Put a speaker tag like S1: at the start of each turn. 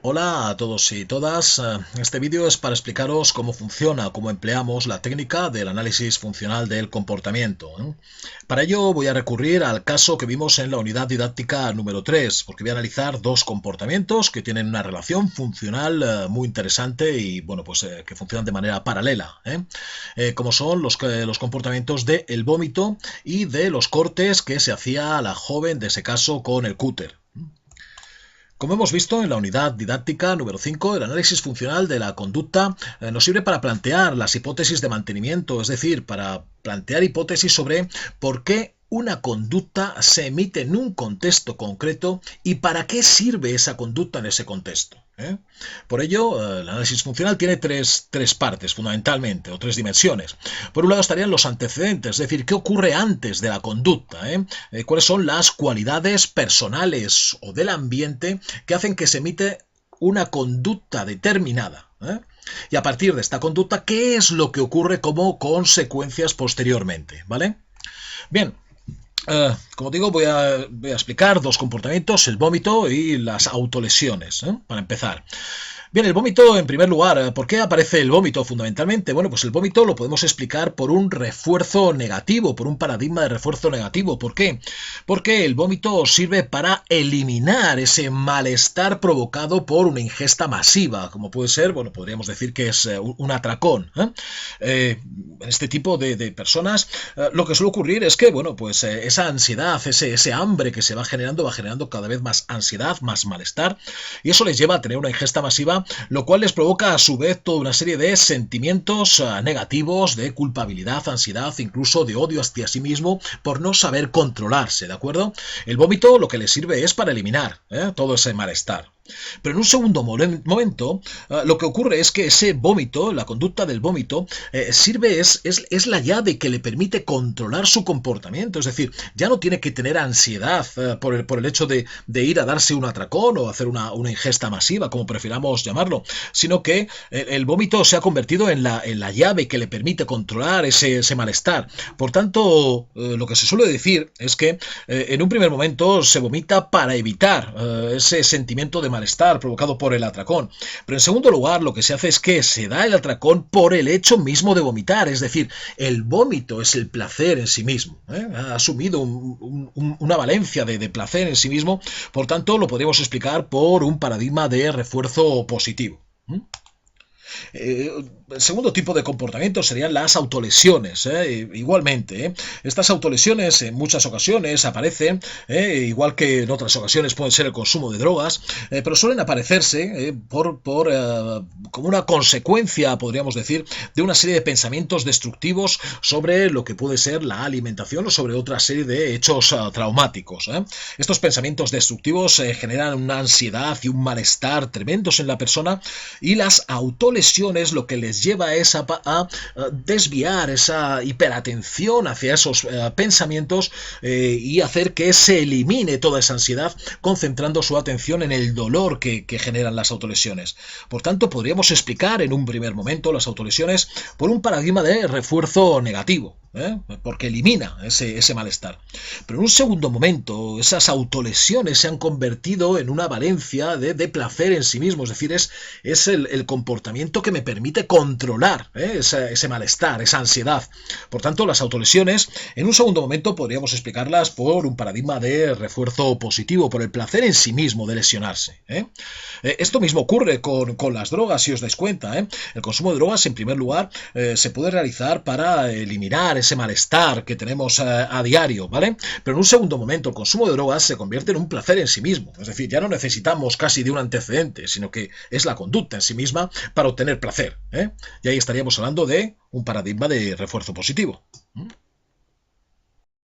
S1: Hola a todos y todas. Este vídeo es para explicaros cómo funciona, cómo empleamos la técnica del análisis funcional del comportamiento. Para ello voy a recurrir al caso que vimos en la unidad didáctica número 3, porque voy a analizar dos comportamientos que tienen una relación funcional muy interesante y bueno, pues que funcionan de manera paralela, como son los comportamientos del vómito y de los cortes que se hacía a la joven de ese caso con el cúter. Como hemos visto en la unidad didáctica número 5, el análisis funcional de la conducta nos sirve para plantear las hipótesis de mantenimiento, es decir, para plantear hipótesis sobre por qué una conducta se emite en un contexto concreto y para qué sirve esa conducta en ese contexto. Por ello, el análisis funcional tiene tres partes fundamentalmente, o tres dimensiones. Por un lado estarían los antecedentes, es decir, qué ocurre antes de la conducta, cuáles son las cualidades personales o del ambiente que hacen que se emite una conducta determinada. Y a partir de esta conducta, ¿qué es lo que ocurre como consecuencias posteriormente? ¿Vale? Bien. Como digo, voy a explicar dos comportamientos, el vómito y las autolesiones, para empezar. Bien, el vómito en primer lugar. ¿Por qué aparece el vómito fundamentalmente? Bueno, pues el vómito lo podemos explicar por un refuerzo negativo, por un paradigma de refuerzo negativo. ¿Por qué? Porque el vómito sirve para eliminar ese malestar provocado por una ingesta masiva, como puede ser, bueno, podríamos decir que es un atracón. En este tipo de personas, lo que suele ocurrir es que, bueno, pues esa ansiedad, ese hambre que se va generando cada vez más ansiedad, más malestar, y eso les lleva a tener una ingesta masiva, lo cual les provoca a su vez toda una serie de sentimientos negativos, de culpabilidad, ansiedad, incluso de odio hacia sí mismo por no saber controlarse, ¿de acuerdo? El vómito lo que les sirve es para eliminar todo ese malestar. Pero en un segundo momento, lo que ocurre es que ese vómito, la conducta del vómito, es la llave que le permite controlar su comportamiento. Es decir, ya no tiene que tener ansiedad por el hecho de ir a darse un atracón o hacer una ingesta masiva, como prefiramos llamarlo, sino que el vómito se ha convertido en la llave que le permite controlar ese malestar. Por tanto, lo que se suele decir es que en un primer momento se vomita para evitar ese sentimiento de malestar provocado por el atracón. Pero en segundo lugar, lo que se hace es que se da el atracón por el hecho mismo de vomitar, es decir, el vómito es el placer en sí mismo. Ha asumido una valencia de placer en sí mismo, por tanto lo podríamos explicar por un paradigma de refuerzo positivo. El segundo tipo de comportamiento serían las autolesiones. Igualmente, estas autolesiones en muchas ocasiones aparecen, igual que en otras ocasiones puede ser el consumo de drogas, pero suelen aparecerse como una consecuencia, podríamos decir, de una serie de pensamientos destructivos sobre lo que puede ser la alimentación o sobre otra serie de hechos traumáticos. Estos pensamientos destructivos generan una ansiedad y un malestar tremendos en la persona, y las autolesiones lo que les lleva es a desviar esa hiperatención hacia esos pensamientos y hacer que se elimine toda esa ansiedad, concentrando su atención en el dolor que generan las autolesiones. Por tanto, podríamos explicar en un primer momento las autolesiones por un paradigma de refuerzo negativo, porque elimina ese malestar. Pero en un segundo momento, esas autolesiones se han convertido en una valencia de placer en sí mismo, es decir, es el comportamiento que me permite controlar ese malestar, esa ansiedad. Por tanto, las autolesiones, en un segundo momento, podríamos explicarlas por un paradigma de refuerzo positivo, por el placer en sí mismo de lesionarse. Esto mismo ocurre con las drogas, si os dais cuenta. El consumo de drogas, en primer lugar, se puede realizar para eliminar ese malestar que tenemos a diario, ¿vale? Pero en un segundo momento, el consumo de drogas se convierte en un placer en sí mismo. Es decir, ya no necesitamos casi de un antecedente, sino que es la conducta en sí misma para obtener placer. Y ahí estaríamos hablando de un paradigma de refuerzo positivo.